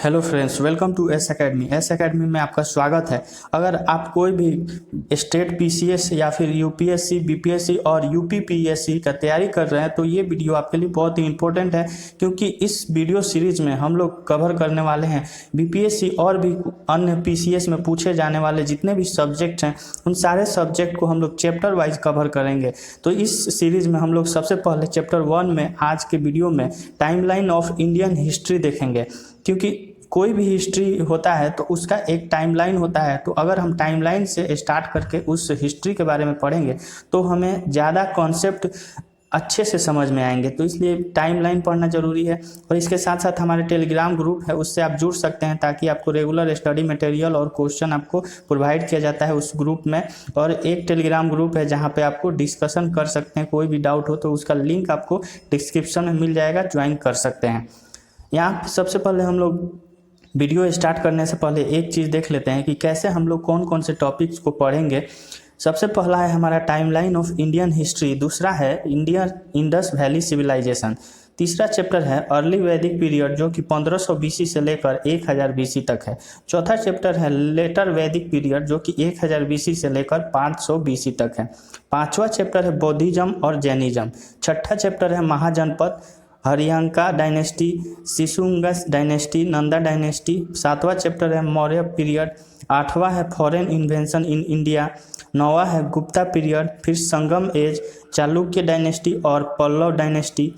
Hello friends, welcome to S Academy. S Academy में आपका स्वागत है। अगर आप कोई भी स्टेट पीसीएस या फिर यूपीएससी, बीपीएससी और यूपीपीएससी का तैयारी कर रहे हैं तो ये वीडियो आपके लिए बहुत ही इंपॉर्टेंट है, क्योंकि इस वीडियो सीरीज में हम लोग कवर करने वाले हैं बीपीएससी और भी अन्य पीसीएस में पूछे जाने वाले जितने भी सब्जेक्ट हैं उन सारे सब्जेक्ट को हम लोग चैप्टर वाइज कवर करेंगे। तो इस सीरीज में हम लोग सबसे पहले चैप्टर 1 में आज के वीडियो में टाइमलाइन ऑफ इंडियन हिस्ट्री देखेंगे, क्योंकि कोई भी हिस्ट्री होता है तो उसका एक टाइमलाइन होता है। तो अगर हम टाइमलाइन से स्टार्ट करके उस हिस्ट्री के बारे में पढ़ेंगे तो हमें ज़्यादा कॉन्सेप्ट अच्छे से समझ में आएंगे। तो इसलिए टाइमलाइन पढ़ना ज़रूरी है। और इसके साथ साथ हमारे टेलीग्राम ग्रुप है, उससे आप जुड़ सकते हैं ताकि आपको रेगुलर स्टडी मटेरियल और क्वेश्चन आपको प्रोवाइड किया जाता है उस ग्रुप में। और एक टेलीग्राम ग्रुप है जहाँ पे आपको डिस्कशन कर सकते हैं, कोई भी डाउट हो तो उसका लिंक आपको डिस्क्रिप्शन में मिल जाएगा, ज्वाइन कर सकते हैं। यहाँ सबसे पहले हम लोग वीडियो स्टार्ट करने से पहले एक चीज़ देख लेते हैं कि कैसे हम लोग कौन कौन से टॉपिक्स को पढ़ेंगे। सबसे पहला है हमारा टाइमलाइन ऑफ इंडियन हिस्ट्री, दूसरा है इंडस वैली सिविलाइजेशन, तीसरा चैप्टर है अर्ली वैदिक पीरियड जो कि 1500 बीसी से लेकर 1000 बीसी तक है, चौथा चैप्टर है लेटर वैदिक पीरियड जो कि 1000 बीसी से लेकर 500 बीसी तक है, पांचवा चैप्टर है बौद्धिज्म और जैनिज्म, छठा चैप्टर है महाजनपद, हरियांका डायनेस्टी, शिशुंगस डायनेस्टी, नंदा डायनेस्टी, सातवां चैप्टर है मौर्य पीरियड, आठवां है फॉरेन इन्वेंशन इन इंडिया, नौवां है गुप्ता पीरियड, फिर संगम एज, चालुक्य डायनेस्टी और पल्लव डायनेस्टी।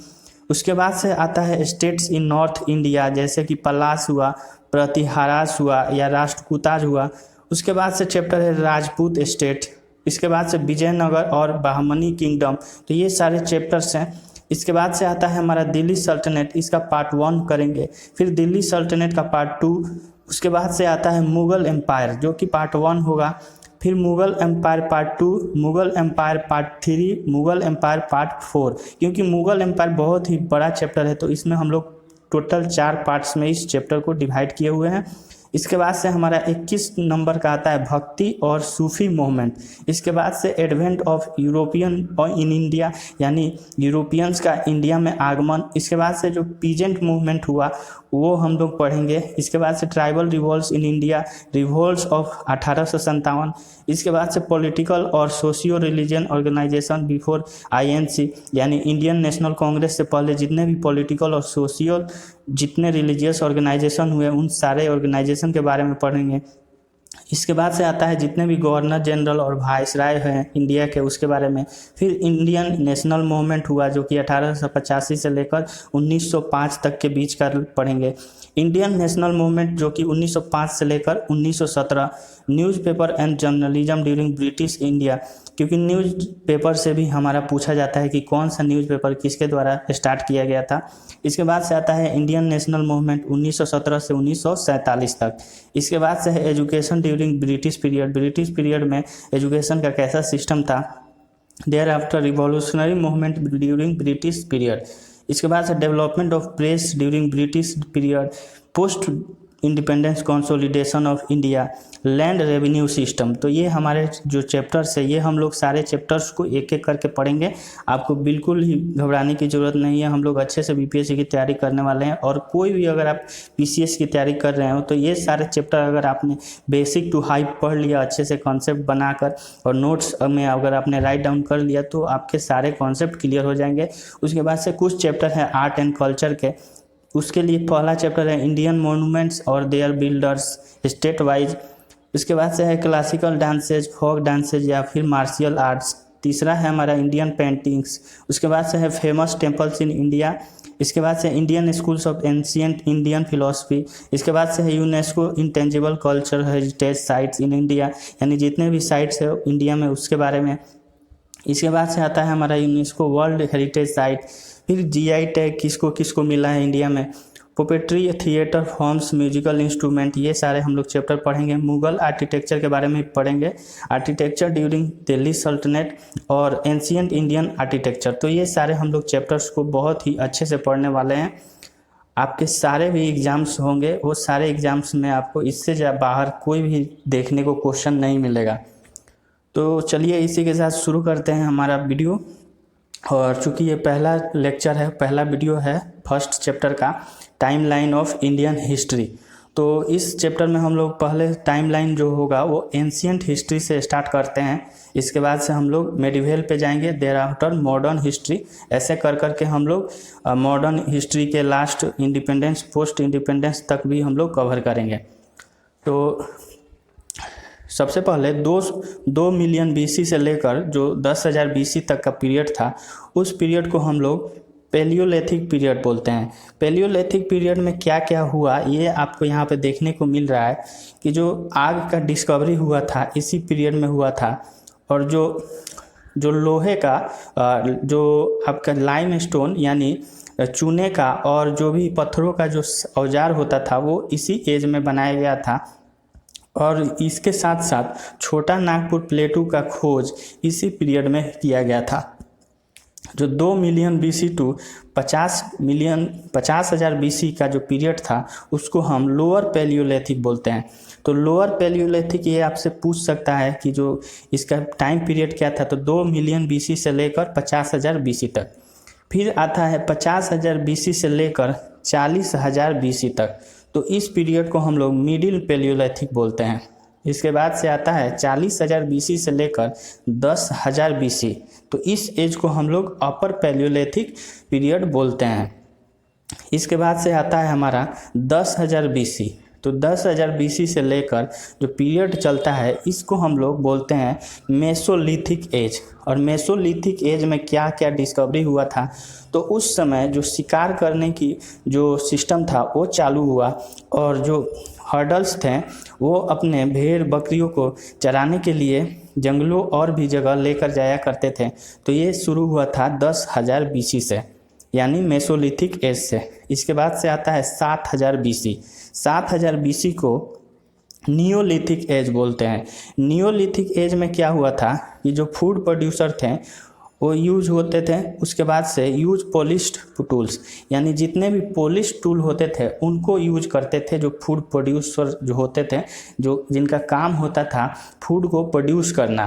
उसके बाद से आता है स्टेट्स इन नॉर्थ इंडिया जैसे कि पलास हुआ, प्रतिहारास हुआ या राष्ट्रकूटाज हुआ। उसके बाद से चैप्टर है राजपूत स्टेट, इसके बाद से विजयनगर और बहमनी किंगडम। तो ये सारे चैप्टर्स हैं। इसके बाद से आता है हमारा दिल्ली सल्तनत, इसका पार्ट 1 करेंगे, फिर दिल्ली सल्तनत का पार्ट 2, उसके बाद से आता है मुग़ल एम्पायर जो कि पार्ट 1 होगा, फिर Mughal empire part 2, Mughal empire part 3, Mughal empire part 4। क्योंकि मुग़ल एम्पायर बहुत ही बड़ा चैप्टर है तो इसमें हम लोग टोटल 4 पार्ट्स में इस चैप्टर को डिवाइड किए हुए हैं। इसके बाद से हमारा 21 नंबर का आता है भक्ति और सूफी मूवमेंट। इसके बाद से advent of European in India यानी यूरोपियंस का इंडिया में आगमन। इसके बाद से जो पीजेंट मूवमेंट हुआ वो हम लोग पढ़ेंगे। इसके बाद से tribal revolts in India, revolts of 1857। इसके बाद से पॉलिटिकल और socio religion organisation before INC यानी इंडियन नेशनल कांग्रेस से पहले जितने भी पॉलिटिकल और सोशियल जितने रिलीजियस ऑर्गेनाइजेशन हुए उन सारे ऑर्गेनाइजेशन के बारे में पढ़ेंगे। इसके बाद से आता है जितने भी गवर्नर जनरल और वाइसराय हैं इंडिया के उसके बारे में। फिर इंडियन नेशनल मूवमेंट हुआ जो कि 1885 से लेकर 1905 तक के बीच का पढ़ेंगे। इंडियन नेशनल मूवमेंट जो कि 1905 से लेकर 1917। Newspaper and journalism during British India, क्योंकि न्यूज़पेपर से भी हमारा पूछा जाता है कि कौन सा न्यूज़पेपर किसके द्वारा स्टार्ट किया गया था। इसके बाद से आता है इंडियन नेशनल मूवमेंट 1917 से 1947 तक। इसके बाद से है education during British period, British period में एजुकेशन का कैसा सिस्टम था। Thereafter revolutionary movement during British period. इसके बाद से development of press during British period, post independence consolidation of India, land revenue system. तो ये हमारे जो चैप्टर्स है ये हम लोग सारे चैप्टर्स को एक एक करके पढ़ेंगे। आपको बिल्कुल ही घबराने की ज़रूरत नहीं है, हम लोग अच्छे से बीपीएससी की तैयारी करने वाले हैं। और कोई भी अगर आप पीसीएस की तैयारी कर रहे हो तो ये सारे चैप्टर अगर आपने बेसिक टू हाई पढ़ लिया अच्छे से कॉन्सेप्ट बनाकर और नोट्स में अगर आपने राइट डाउन कर लिया तो आपके सारे कॉन्सेप्ट क्लियर हो जाएंगे। उसके बाद से कुछ चैप्टर हैं आर्ट एंड कल्चर के, उसके लिए पहला चैप्टर है इंडियन मॉन्यूमेंट्स और देयर बिल्डर्स स्टेट वाइज। इसके बाद से है क्लासिकल डांसेज, फोक डांसेज या फिर मार्शियल आर्ट्स। तीसरा है हमारा इंडियन पेंटिंग्स। उसके बाद से है फेमस टेम्पल्स इन इंडिया। इसके बाद से Indian schools of ancient Indian philosophy. इसके बाद से है UNESCO intangible culture heritage sites in India यानी जितने भी साइट्स है इंडिया में उसके बारे में। इसके बाद से आता है हमारा यूनेस्को वर्ल्ड हेरिटेज साइट। फिर जीआई टैग किसको किसको मिला है इंडिया में, पोपेट्री, थिएटर फॉर्म्स, म्यूजिकल इंस्ट्रूमेंट, ये सारे हम लोग चैप्टर पढ़ेंगे। मुगल आर्किटेक्चर के बारे में पढ़ेंगे, आर्किटेक्चर ड्यूरिंग दिल्ली सल्तनत और एंशिएंट इंडियन आर्किटेक्चर। तो ये सारे हम लोग चैप्टर्स को बहुत ही अच्छे से पढ़ने वाले हैं। आपके सारे भी एग्जाम्स होंगे, वो सारे एग्जाम्स में आपको इससे बाहर कोई भी देखने को क्वेश्चन नहीं मिलेगा। तो चलिए इसी के साथ शुरू करते हैं हमारा वीडियो। और चूँकि ये पहला लेक्चर है, पहला वीडियो है फर्स्ट चैप्टर का, टाइमलाइन ऑफ इंडियन हिस्ट्री, तो इस चैप्टर में हम लोग पहले टाइमलाइन जो होगा वो एंशियंट हिस्ट्री से स्टार्ट करते हैं, इसके बाद से हम लोग मेडिवल पे जाएंगे, देयर आफ्टर मॉडर्न हिस्ट्री, ऐसे कर करके हम लोग मॉडर्न हिस्ट्री के लास्ट इंडिपेंडेंस पोस्ट इंडिपेंडेंस तक भी हम लोग कवर करेंगे। तो सबसे पहले 2 मिलियन बीसी से लेकर जो 10,000 बीसी तक का पीरियड था, उस पीरियड को हम लोग पैलियोलिथिक पीरियड बोलते हैं। पैलियोलिथिक पीरियड में क्या क्या हुआ ये आपको यहाँ पे देखने को मिल रहा है कि जो आग का डिस्कवरी हुआ था इसी पीरियड में हुआ था, और जो लोहे का जो आपका लाइम स्टोन यानी चूने का और जो भी पत्थरों का जो औजार होता था वो इसी एज में बनाया गया था। और इसके साथ साथ छोटा नागपुर प्लेटू का खोज इसी पीरियड में किया गया था। जो 2 मिलियन बीसी टू 50,000 बीसी का जो पीरियड था उसको हम लोअर पैलियोलिथिक बोलते हैं। तो लोअर पैलियोलिथिक ये आपसे पूछ सकता है कि जो इसका टाइम पीरियड क्या था, तो 2 मिलियन बीसी से लेकर 50,000 बीसी तक। फिर आता है 50,000 बीसी से लेकर 40,000 बीसी तक, तो इस पीरियड को हम लोग मिडिल पैलियोलिथिक बोलते हैं। इसके बाद से आता है 40,000 बीसी से लेकर 10,000 बीसी, तो इस एज को हम लोग अपर पैलियोलिथिक पीरियड बोलते हैं। इसके बाद से आता है हमारा 10,000 बीसी, तो 10,000 बीसी से लेकर जो पीरियड चलता है इसको हम लोग बोलते हैं मेसोलिथिक एज। और मेसोलिथिक एज में क्या क्या डिस्कवरी हुआ था, तो उस समय जो शिकार करने की जो सिस्टम था वो चालू हुआ, और जो हर्डल्स थे वो अपने भेड़ बकरियों को चराने के लिए जंगलों और भी जगह लेकर जाया करते थे। तो ये शुरू हुआ था 10,000 बीसी से, यानी मेसोलिथिक एज से। इसके बाद से आता है 7,000 बीसी। 7,000 बीसी को नियोलिथिक एज बोलते हैं। नियोलिथिक एज में क्या हुआ था कि जो फूड प्रोड्यूसर थे वो यूज होते थे, उसके बाद से यूज पॉलिश्ड टूल्स, यानी जितने भी पॉलिश टूल होते थे उनको यूज करते थे। जो फूड प्रोड्यूसर जो होते थे, जो जिनका काम होता था फूड को प्रोड्यूस करना,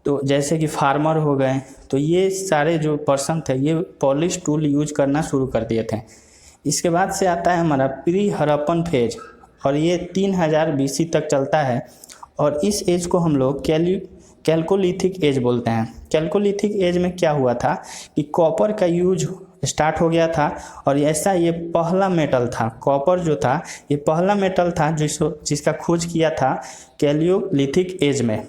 तो जैसे कि फार्मर हो गए, तो ये सारे जो पर्सन थे ये पॉलिश टूल यूज करना शुरू कर दिए थे। इसके बाद से आता है हमारा प्री हड़प्पन फेज, और ये 3,000 बीसी तक चलता है, और इस एज को हम लोग कैल्कोलिथिक एज बोलते हैं। कैल्कोलिथिक एज में क्या हुआ था कि कॉपर का यूज स्टार्ट हो गया था, और ऐसा ये पहला मेटल था, कॉपर जो था ये पहला मेटल था जिसका खोज किया था कैलियोलिथिक एज में।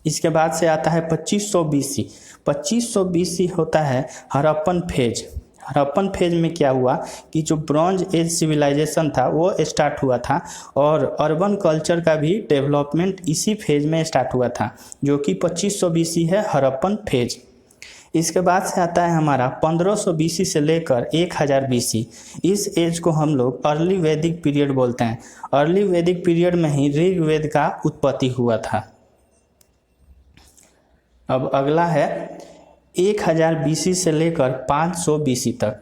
इसके बाद से आता है 2500 बीसी। 2500 बीसी होता है हड़प्पन फेज। हड़प्पन फेज में क्या हुआ कि जो ब्रॉन्ज एज सिविलाइजेशन था वो स्टार्ट हुआ था, और अर्बन कल्चर का भी डेवलपमेंट इसी फेज में स्टार्ट हुआ था, जो कि 2500 बीसी है हड़प्पन फेज। इसके बाद से आता है हमारा 1500 बीसी से लेकर 1000 बीसी। इस एज को हम लोग अर्ली वैदिक पीरियड बोलते हैं। अर्ली वैदिक पीरियड में ही ऋग्वेद का उत्पत्ति हुआ था। अब अगला है 1000 बीसी से लेकर 500 बीसी तक।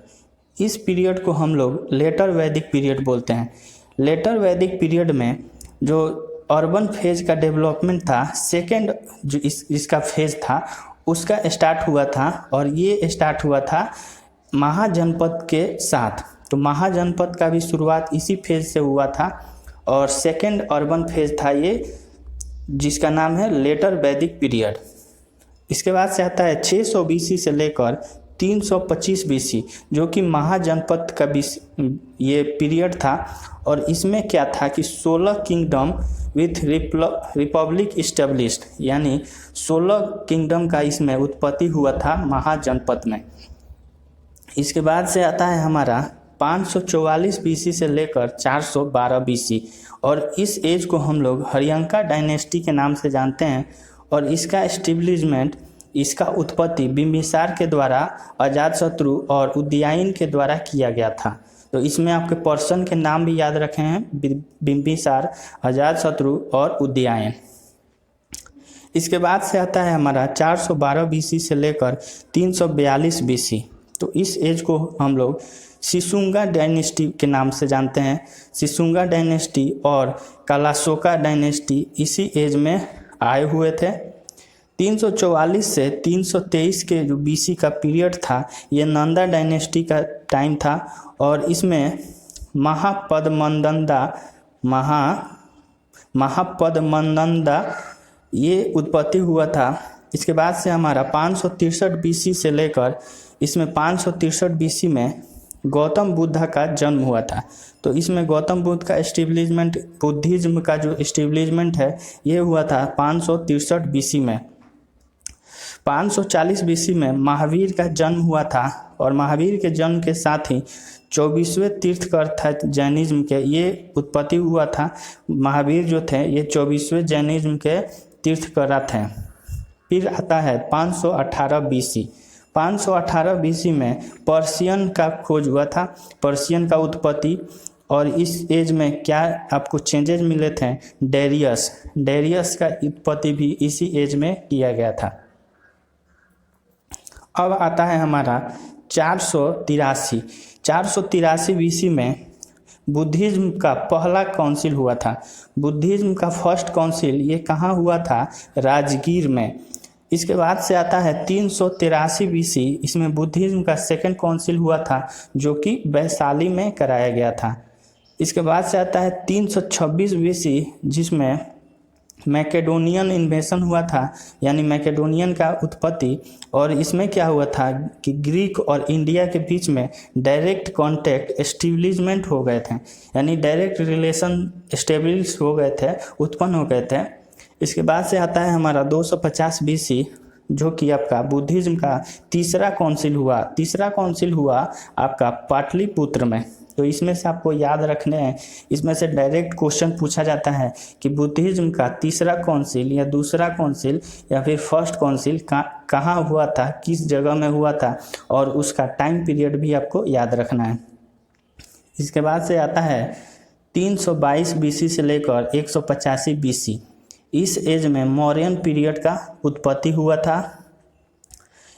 इस पीरियड को हम लोग लेटर वैदिक पीरियड बोलते हैं। लेटर वैदिक पीरियड में जो अर्बन फेज का डेवलपमेंट था, सेकेंड जो इसका फेज था उसका स्टार्ट हुआ था, और ये स्टार्ट हुआ था महाजनपद के साथ। तो महाजनपद का भी शुरुआत इसी फेज से हुआ था, और सेकेंड अर्बन फेज था ये, जिसका नाम है लेटर वैदिक पीरियड। इसके बाद से आता है 600 बीसी से लेकर 325 बीसी, जो कि महाजनपद का ये पीरियड था, और इसमें क्या था कि 16 किंगडम विथ रिपब्लिक इस्टेब्लिश्ड, यानी 16 किंगडम का इसमें उत्पत्ति हुआ था महाजनपद में। इसके बाद से आता है हमारा 544 बीसी से लेकर 412 बीसी, और इस एज को हम लोग हरियंका डायनेस्टी के नाम से जानते हैं, और इसका एस्टेब्लिशमेंट, इसका उत्पत्ति बिंबिसार के द्वारा, अजातशत्रु और उदयायन के द्वारा किया गया था। तो इसमें आपके पर्सन के नाम भी याद रखे हैं, बिंबिसार, अजातशत्रु और उदयायन। इसके बाद से आता है हमारा 412 बीसी से लेकर 342 बीसी। तो इस एज को हम लोग शिशुंगा डायनेस्टी के नाम से जानते हैं। शिशुंगा डायनेस्टी और कालाशोका डायनेस्टी इसी एज में आए हुए थे। 344 से 323 के जो बीसी का पीरियड था ये नंदा डायनेस्टी का टाइम था, और इसमें महापद्मनंदा महापद्मनंदा ये उत्पत्ति हुआ था। इसके बाद से हमारा 563 बीसी से लेकर इसमें 563 बीसी में गौतम बुद्ध का जन्म हुआ था। तो इसमें गौतम बुद्ध का एस्टेब्लिशमेंट, बुद्धिज्म का जो एस्टेब्लिशमेंट है ये हुआ था 563 बीसी में। 540 बीसी में महावीर का जन्म हुआ था और महावीर के जन्म के साथ ही 24वें तीर्थकर था जैनिज्म के, ये उत्पत्ति हुआ था। महावीर जो थे ये 24वें जैनिज्म के तीर्थकर थे। फिर आता है 518 बीसी। 518 बीसी में पर्शियन का खोज हुआ था, पर्शियन का उत्पत्ति। और इस एज में क्या आपको चेंजेस मिले थे, डेरियस का उत्पत्ति भी इसी एज में किया गया था। अब आता है हमारा 483 बीसी में बुद्धिज्म का पहला काउंसिल हुआ था। बुद्धिज्म का फर्स्ट काउंसिल ये कहाँ हुआ था, राजगीर में। इसके बाद से आता है 383 बीसी, इसमें बुद्धिज्म का सेकंड काउंसिल हुआ था जो कि वैशाली में कराया गया था। इसके बाद से आता है 326 बीसी, जिसमें मैकेडोनियन इन्वेशन हुआ था, यानी मैकेडोनियन का उत्पत्ति। और इसमें क्या हुआ था कि ग्रीक और इंडिया के बीच में डायरेक्ट कांटेक्ट एस्टेब्लिशमेंट हो गए थे, यानी डायरेक्ट रिलेशन एस्टेब्लिश हो गए थे, उत्पन्न हो गए थे। इसके बाद से आता है हमारा 250 बीसी, जो कि आपका बुद्धिज्म का तीसरा काउंसिल हुआ आपका पाटलिपुत्र में। तो इसमें से आपको याद रखने हैं, इसमें से डायरेक्ट क्वेश्चन पूछा जाता है कि बुद्धिज्म का तीसरा काउंसिल या दूसरा काउंसिल या फिर फर्स्ट काउंसिल कहाँ हुआ था, किस जगह में हुआ था, और उसका टाइम पीरियड भी आपको याद रखना है। इसके बाद से आता है 322 बीसी से लेकर 185 बीसी। इस एज में मौर्यन पीरियड का उत्पत्ति हुआ था।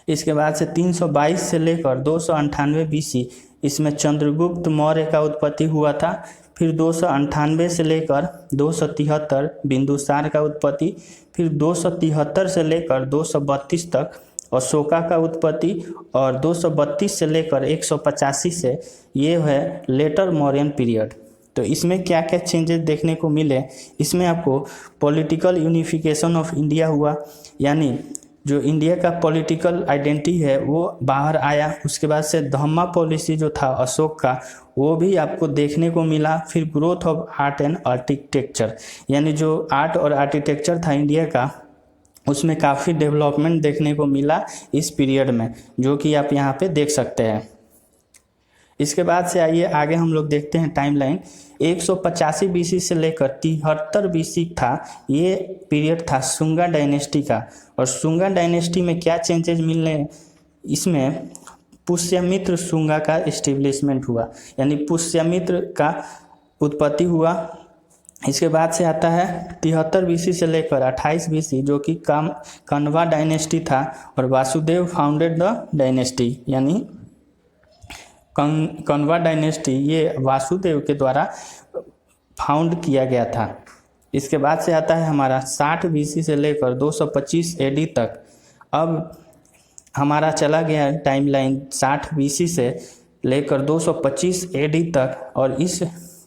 इसके बाद से 322 से लेकर 298 बीसी, इसमें चंद्रगुप्त मौर्य का उत्पत्ति हुआ था। फिर 298 से लेकर 273 बिंदुसार का उत्पत्ति। फिर 273 से लेकर 232 तक अशोका का उत्पत्ति। और 232 से लेकर 185 से ये है लेटर मौर्यन पीरियड। तो इसमें क्या क्या चेंजेस देखने को मिले, इसमें आपको पॉलिटिकल यूनिफिकेशन ऑफ इंडिया हुआ, यानी जो इंडिया का पॉलिटिकल आइडेंटिटी है वो बाहर आया। उसके बाद से धम्मा पॉलिसी जो था अशोक का वो भी आपको देखने को मिला। फिर growth of art and architecture, यानी जो आर्ट और आर्किटेक्चर था इंडिया का, उसमें काफ़ी डेवलपमेंट देखने को मिला इस पीरियड में, जो कि आप यहाँ पे देख सकते हैं। इसके बाद से आइए आगे हम लोग देखते हैं टाइमलाइन। 185 बीसी से लेकर 73 बीसी था, ये पीरियड था शुंगा डायनेस्टी का। और शुंगा डायनेस्टी में क्या चेंजेस मिलने, इसमें पुष्यमित्र शुंगा का एस्टेब्लिशमेंट हुआ, यानी पुष्यमित्र का उत्पत्ति हुआ। इसके बाद से आता है 73 बीसी से लेकर 28 बीसी, जो कि कण्वा डायनेस्टी था। और वासुदेव फाउंडेड द डायनेस्टी, यानी कण्वा डायनेस्टी ये वासुदेव के द्वारा फाउंड किया गया था। इसके बाद से आता है हमारा 60 बीसी से लेकर 225 एडी तक। अब हमारा चला गया टाइमलाइन 60 बीसी से लेकर 225 एडी तक। और इस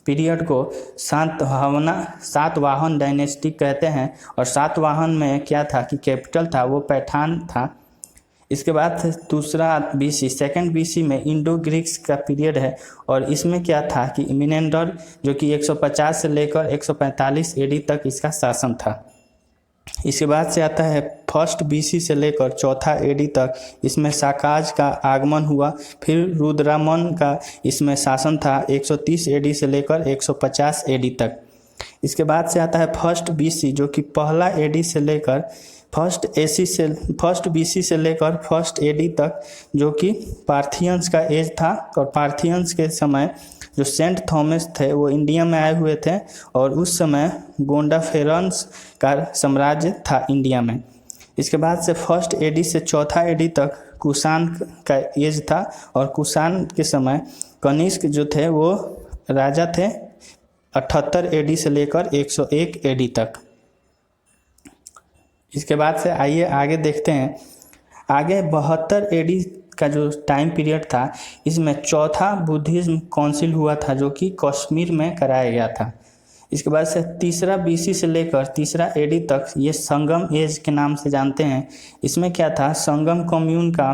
पीरियड को सातवाहन डायनेस्टी कहते हैं। और सातवाहन में क्या था कि कैपिटल था वो पैठान था। इसके बाद दूसरा बीसी, सेकंड बीसी में इंडो ग्रीक्स का पीरियड है। और इसमें क्या था कि मिनेंडर, जो कि 150 से लेकर 145 एडी तक इसका शासन था। इसके बाद से आता है फर्स्ट बीसी से लेकर चौथा एडी तक, इसमें साकाज का आगमन हुआ। फिर रुद्रमन का इसमें शासन था 130 एडी से लेकर 150 एडी तक। इसके बाद से आता है फर्स्ट बीसी, जो कि पहला एडी से लेकर फर्स्ट बीसी से लेकर फर्स्ट एडी तक, जो कि पार्थियंस का एज था। और पार्थियंस के समय जो सेंट थॉमस थे वो इंडिया में आए हुए थे। और उस समय गोंडाफेरन्स का साम्राज्य था इंडिया में। इसके बाद से फर्स्ट एडी से चौथा एडी तक कुषाण का एज था। और कुषाण के समय कनिष्क जो थे वो राजा थे 78 एडी से लेकर 101 एडी तक। इसके बाद से आइए आगे देखते हैं। आगे 72 एडी का जो टाइम पीरियड था, इसमें चौथा बुद्धिज्म काउंसिल हुआ था, जो कि कश्मीर में कराया गया था। इसके बाद से तीसरा BC से लेकर तीसरा AD तक ये संगम एज के नाम से जानते हैं। इसमें क्या था, संगम कम्यून का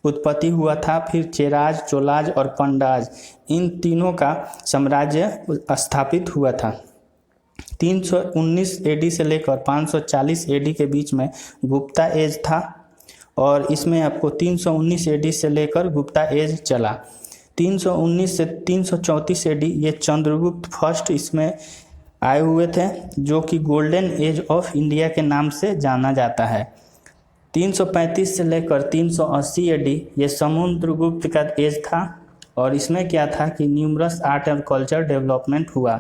उत्पत्ति हुआ था। फिर चेराज, चोलाज और पंडाज, इन तीनों का साम्राज्य स्थापित हुआ था। 319 AD से लेकर 540 AD के बीच में गुप्ता एज था और इसमें आपको 319 AD से लेकर गुप्ता एज चला। 319 से 334 AD ये चंद्रगुप्त फर्स्ट इसमें आए हुए थे, जो कि गोल्डन एज ऑफ इंडिया के नाम से जाना जाता है। 335 से लेकर 380 AD ये समुद्रगुप्त का एज था और इसमें क्या था कि numerous art and culture development हुआ।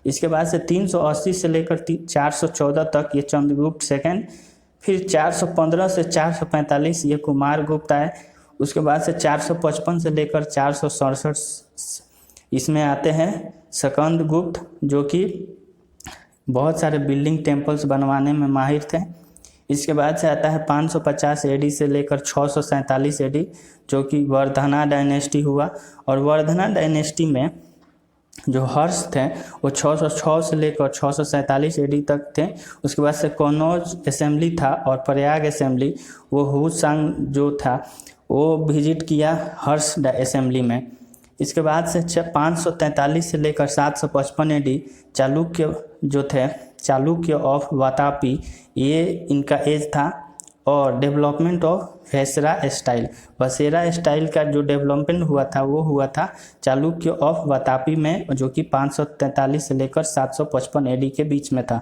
इसके बाद से 380 से लेकर 414 तक ये चंद्रगुप्त सेकंड, फिर 415 से 445 ये कुमार गुप्त आए। उसके बाद से 455 से लेकर 467 इसमें आते हैं स्कंद गुप्त, जो कि बहुत सारे बिल्डिंग टेम्पल्स बनवाने में माहिर थे। इसके बाद से आता है 550 AD से लेकर 647 AD, जो कि वर्धना डायनेस्टी हुआ। और वर्धना डायनेस्टी में जो हर्ष थे वो 606 से लेकर 647 AD तक थे। उसके बाद से कनौज असेंबली था और प्रयाग असेंबली, वो हुसांग जो था वो विजिट किया हर्ष असेंबली में। इसके बाद से 543 से लेकर 755 AD चालुक्य जो थे, चालुक्य ऑफ वातापी, ये इनका एज था। और डेवलपमेंट ऑफ वसेरा स्टाइल, वसेरा स्टाइल का जो डेवलपमेंट हुआ था वो हुआ था चालुक्य ऑफ वातापी में, जो कि 543 से लेकर 755 AD के बीच में था।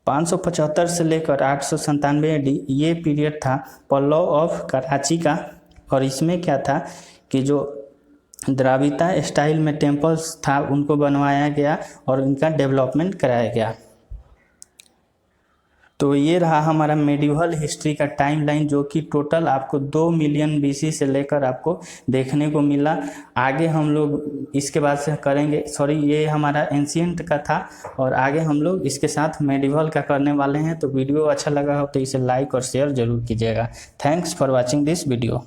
575 से लेकर 897 AD ये पीरियड था पल्लव ऑफ कराची का। और इसमें क्या था कि जो द्राविता स्टाइल में टेम्पल्स था उनको बनवाया गया और इनका डेवलपमेंट कराया गया। तो ये रहा हमारा मेडिवल हिस्ट्री का टाइमलाइन, जो कि टोटल आपको 2 मिलियन BC से लेकर आपको देखने को मिला। आगे हम लोग इसके बाद से करेंगे, ये हमारा एंशिएंट का था और आगे हम लोग इसके साथ मेडिवल का करने वाले हैं। तो वीडियो अच्छा लगा हो तो इसे लाइक और शेयर जरूर कीजिएगा। Thanks for watching this video.